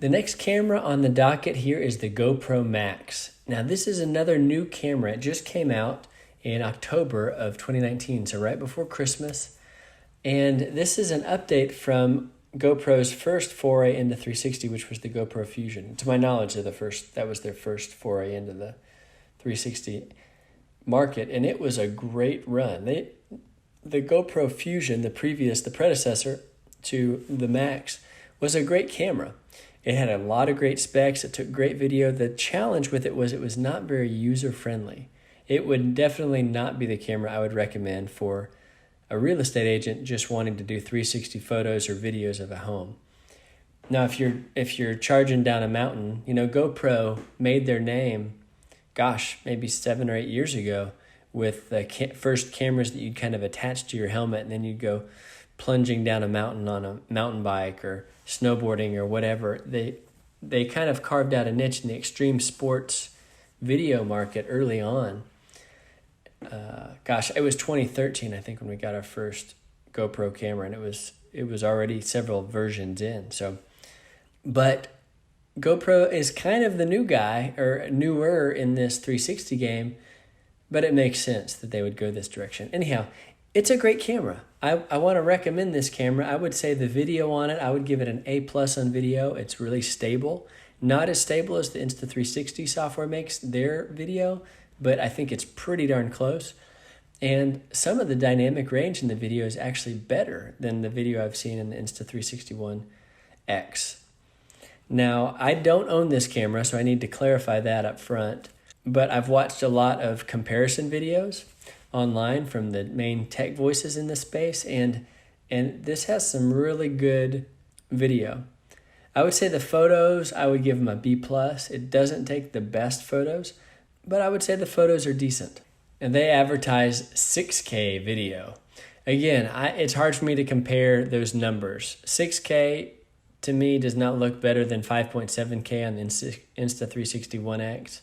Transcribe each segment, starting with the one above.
The next camera on the docket here is the GoPro Max. Now this is another new camera. It just came out in October of 2019, so right before Christmas. And this is an update from GoPro's first foray into 360, which was the GoPro Fusion. To my knowledge, that was their first foray into the 360 market, and it was a great run. The GoPro Fusion, the predecessor to the Max, was a great camera. It had a lot of great specs. It took great video. The challenge with it was not very user-friendly. It would definitely not be the camera I would recommend for a real estate agent just wanting to do 360 photos or videos of a home. Now, if you're charging down a mountain, GoPro made their name, maybe 7 or 8 years ago, with the first cameras that you'd kind of attach to your helmet, and then you'd go plunging down a mountain on a mountain bike or snowboarding or whatever. They kind of carved out a niche in the extreme sports video market early on. It was 2013, I think, when we got our first GoPro camera, and it was already several versions in. But GoPro is kind of the new guy, or newer in this 360 game, but it makes sense that they would go this direction. Anyhow, it's a great camera. I want to recommend this camera. I would say the video on it, I would give it an A+ on video. It's really stable. Not as stable as the Insta360 software makes their video, but I think it's pretty darn close. And some of the dynamic range in the video is actually better than the video I've seen in the Insta360 One X. Now, I don't own this camera, so I need to clarify that up front, but I've watched a lot of comparison videos online from the main tech voices in this space, and this has some really good video. I would say the photos, I would give them a B+. It doesn't take the best photos, but I would say the photos are decent. And they advertise 6K video. Again, it's hard for me to compare those numbers. 6K to me does not look better than 5.7K on the Insta360 One X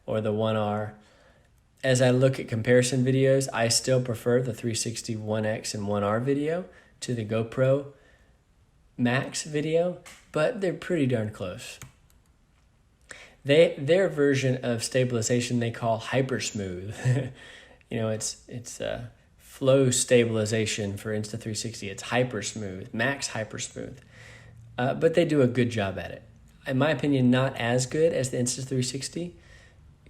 or the One R. As I look at comparison videos, I still prefer the 360 One X and One R video to the GoPro Max video, but they're pretty darn close. Their version of stabilization they call hyper smooth. It's flow stabilization for Insta360. It's hyper smooth, max hyper smooth. But they do a good job at it. In my opinion, not as good as the Insta360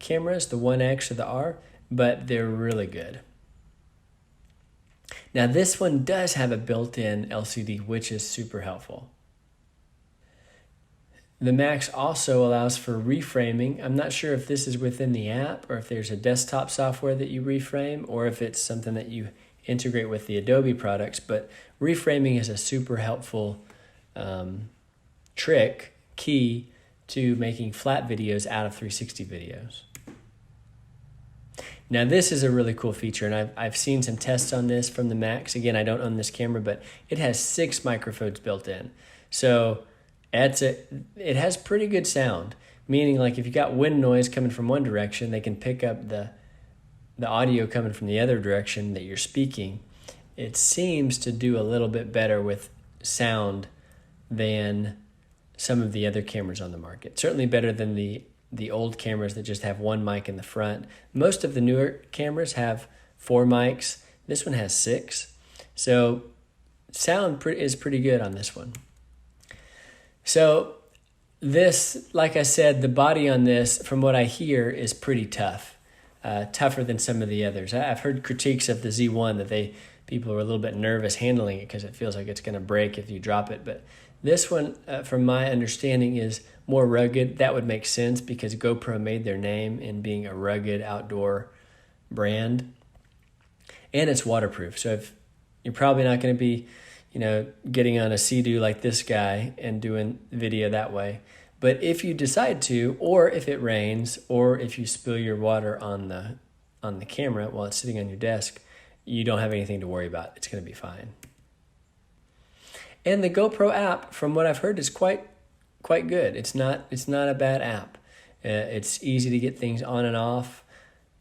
cameras, the One X or the R, but they're really good. Now this one does have a built-in LCD, which is super helpful. The Max also allows for reframing. I'm not sure if this is within the app or if there's a desktop software that you reframe or if it's something that you integrate with the Adobe products, but reframing is a super helpful key to making flat videos out of 360 videos. Now this is a really cool feature, and I've seen some tests on this from the Max. Again, I don't own this camera, but it has 6 microphones built in. So it has pretty good sound, meaning like if you got wind noise coming from one direction, they can pick up the audio coming from the other direction that you're speaking. It seems to do a little bit better with sound than some of the other cameras on the market. Certainly better than the old cameras that just have one mic in the front. Most of the newer cameras have 4 mics. This one has 6. So sound is pretty good on this one. So this, like I said, the body on this, from what I hear, is pretty tough. Tougher than some of the others. I've heard critiques of the Z1 that people are a little bit nervous handling it because it feels like it's going to break if you drop it. But this one, from my understanding, is more rugged. That would make sense because GoPro made their name in being a rugged outdoor brand. And it's waterproof. So if you're probably not going to be, getting on a Sea-Doo like this guy and doing video that way. But if you decide to, or if it rains, or if you spill your water on the camera while it's sitting on your desk, you don't have anything to worry about. It's going to be fine. And the GoPro app, from what I've heard, is quite good. It's not a bad app. It's easy to get things on and off,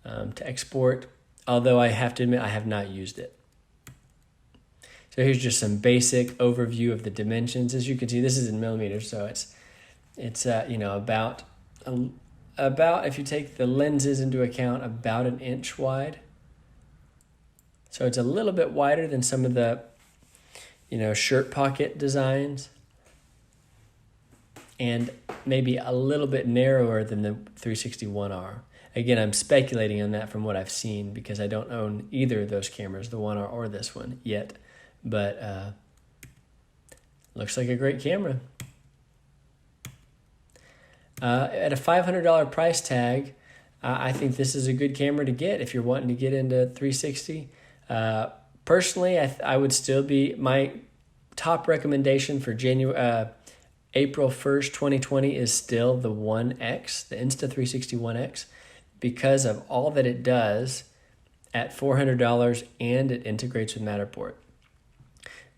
to export, although I have to admit I have not used it. So here's just some basic overview of the dimensions. As you can see, this is in millimeters, so It's about, if you take the lenses into account, about an inch wide. So it's a little bit wider than some of the, shirt pocket designs, and maybe a little bit narrower than the 361R. Again, I'm speculating on that from what I've seen because I don't own either of those cameras, the 1R or this one yet. But looks like a great camera. At a $500 price tag, I think this is a good camera to get if you're wanting to get into 360. Personally, I would still be, my top recommendation for April 1st, 2020 is still the 1X, the Insta360 1X, because of all that it does at $400 and it integrates with Matterport.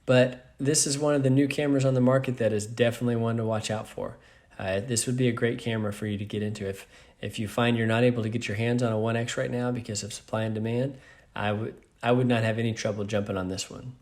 But this is one of the new cameras on the market that is definitely one to watch out for. This would be a great camera for you to get into. If you find you're not able to get your hands on a 1X right now because of supply and demand, I would not have any trouble jumping on this one.